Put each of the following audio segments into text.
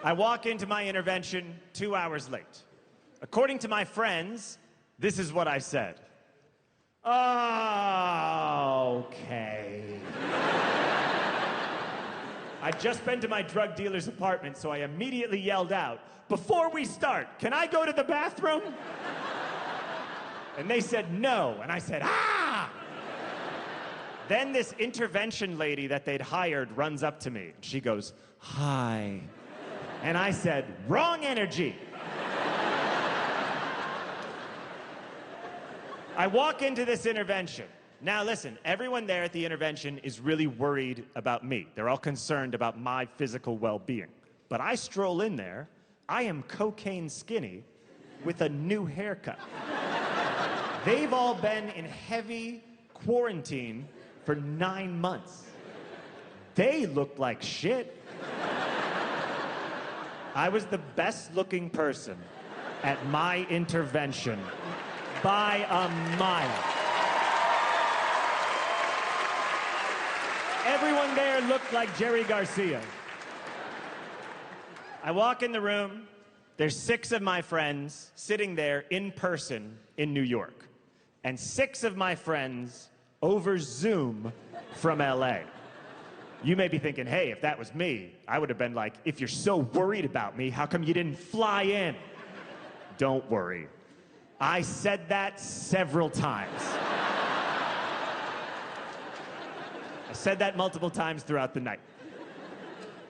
I walk into my intervention 2 hours late. According to my friends, this is what I said. Okay. I'd just been to my drug dealer's apartment, so I immediately yelled out, "Before we start, can I go to the bathroom?" And they said no, and I said, "Ah!" Then this intervention lady that they'd hired runs up to me. She goes, "Hi." And I said, "Wrong energy." I walk into this intervention. Now listen, everyone there at the intervention is really worried about me. They're all concerned about my physical well-being. But I stroll in there, I am cocaine skinny with a new haircut. They've all been in heavy quarantine for 9 months. They look like shit. I was the best looking person at my intervention by a mile. Everyone there looked like Jerry Garcia. I walk in the room, there's 6 of my friends sitting there in person in New York, and 6 of my friends over Zoom from LA. You may be thinking, hey, if that was me, I would have been like, if you're so worried about me, how come you didn't fly in? Don't worry. I said that several times. I said that multiple times throughout the night.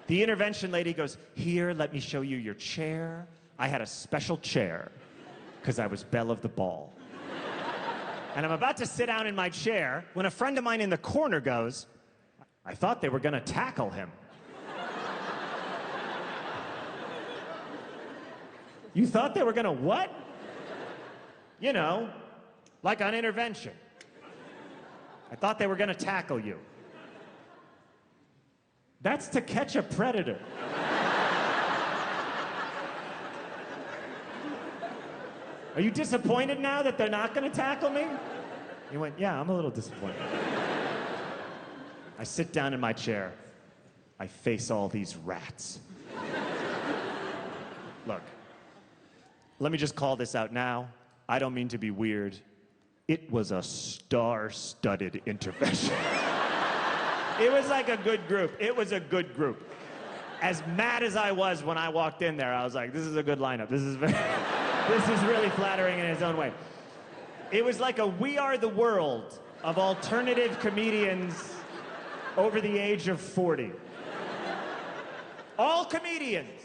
The intervention lady goes, "Here, let me show you your chair." I had a special chair because I was belle of the ball. And I'm about to sit down in my chair when a friend of mine in the corner goes, "I thought they were going to tackle him." You thought they were going to what? You know, like on intervention. I thought they were going to tackle you. That's to catch a predator. Are you disappointed now that they're not going to tackle me? He went, yeah, I'm a little disappointed. I sit down in my chair. I face all these rats. Look, let me just call this out now. I don't mean to be weird. It was a star-studded intervention. It was like a good group. It was a good group. As mad as I was when I walked in there, I was like, this is a good lineup. This is really flattering in its own way. It was like a We Are the World of alternative comedians over the age of 40. All comedians.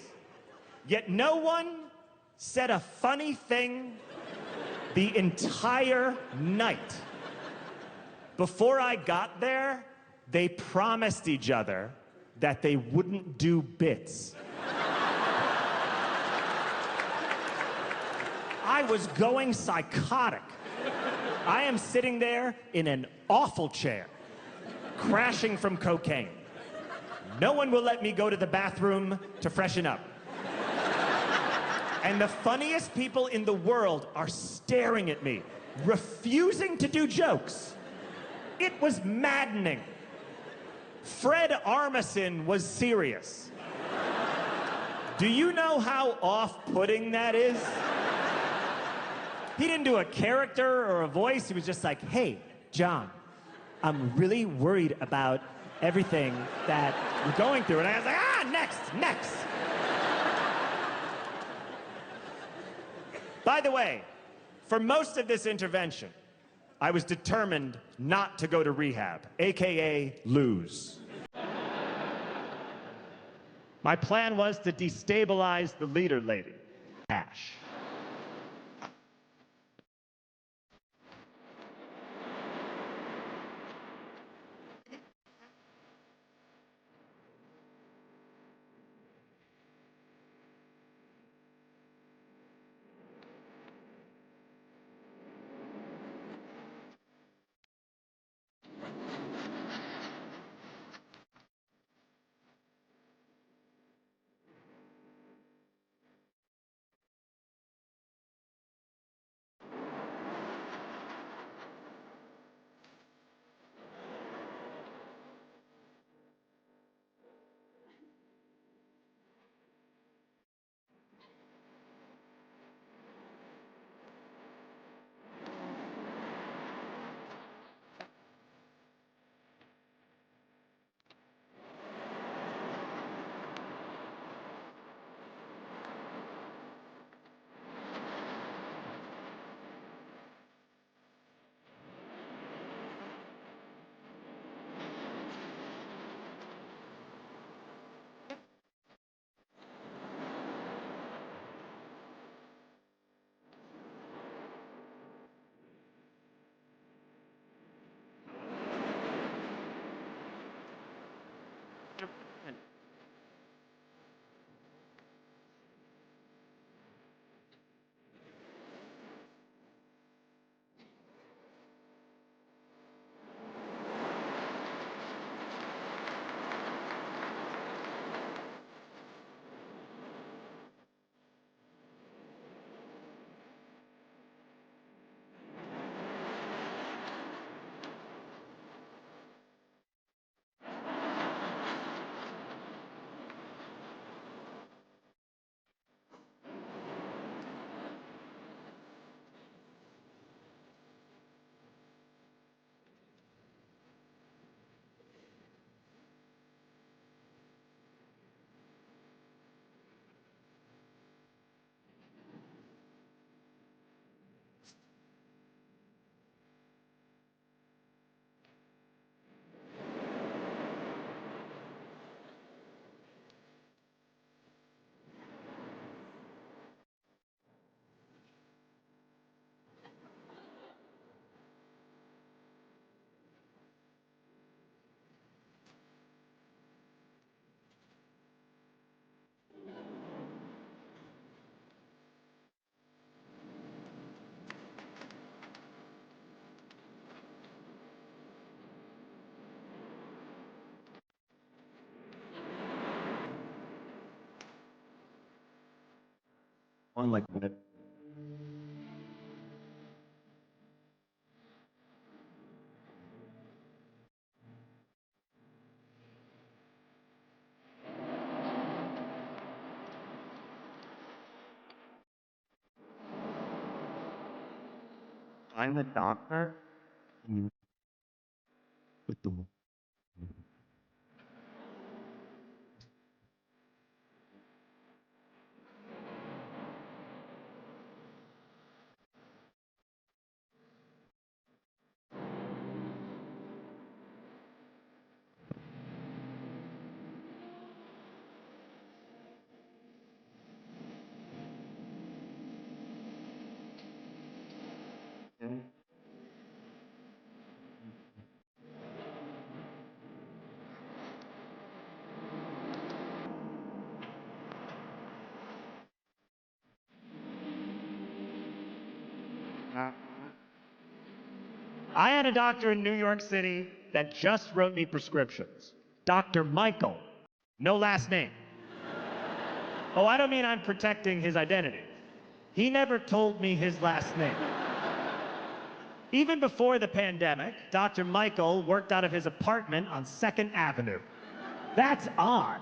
Yet no one said a funny thing the entire night. Before I got there, they promised each other that they wouldn't do bits. I was going psychotic. I am sitting there in an awful chair, crashing from cocaine. No one will let me go to the bathroom to freshen up. And the funniest people in the world are staring at me, refusing to do jokes. It was maddening. Fred Armisen was serious. Do you know how off-putting that is? He didn't do a character or a voice. He was just like, hey, John, I'm really worried about everything that you're going through. And I was like, next. By the way, for most of this intervention, I was determined not to go to rehab, AKA lose. My plan was to destabilize the leader lady, Ash. On like what? I'm the doctor. Mm. With the I had a doctor in New York City that just wrote me prescriptions. Dr. Michael. No last name. Oh, I don't mean I'm protecting his identity. He never told me his last name. Even before the pandemic, Dr. Michael worked out of his apartment on 2nd Avenue. That's odd.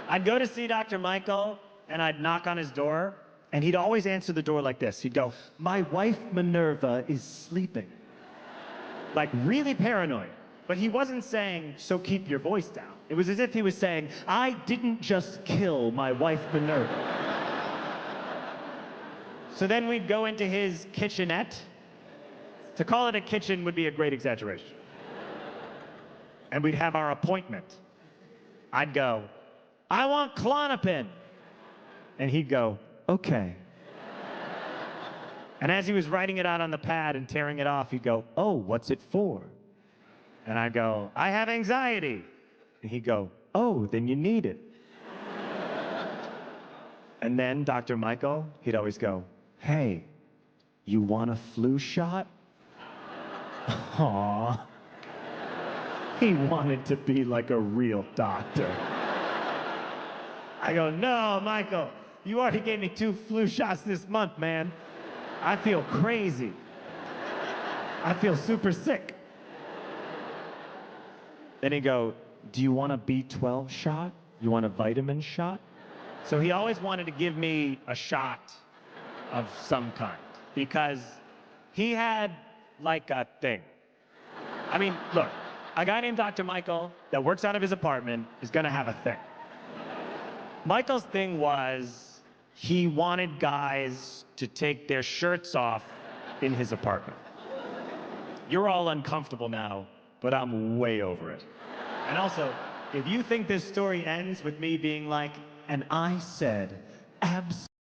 I'd go to see Dr. Michael, and I'd knock on his door, and he'd always answer the door like this. He'd go, "My wife Minerva is sleeping." Like really paranoid. But he wasn't saying, "So keep your voice down." It was as if he was saying, "I didn't just kill my wife Minerva." So then we'd go into his kitchenette. To call it a kitchen would be a great exaggeration. And we'd have our appointment. I'd go, "I want Klonopin." And he'd go, "Okay." And as he was writing it out on the pad and tearing it off, he'd go, "Oh, what's it for?" And I'd go, "I have anxiety." And he'd go, "Oh, then you need it." And then Dr. Michael, he'd always go, "Hey, you want a flu shot?" Aww. He wanted to be like a real doctor. I go, "No, Michael, you already gave me 2 flu shots this month, man. I feel crazy. I feel super sick." Then he'd go, "Do you want a B12 shot? You want a vitamin shot?" So he always wanted to give me a shot of some kind because he had like a thing. I mean, look, a guy named Dr. Michael that works out of his apartment is gonna have a thing. Michael's thing was he wanted guys to take their shirts off in his apartment. You're all uncomfortable now, but I'm way over it. And also, if you think this story ends with me being like, "And I said, absolutely."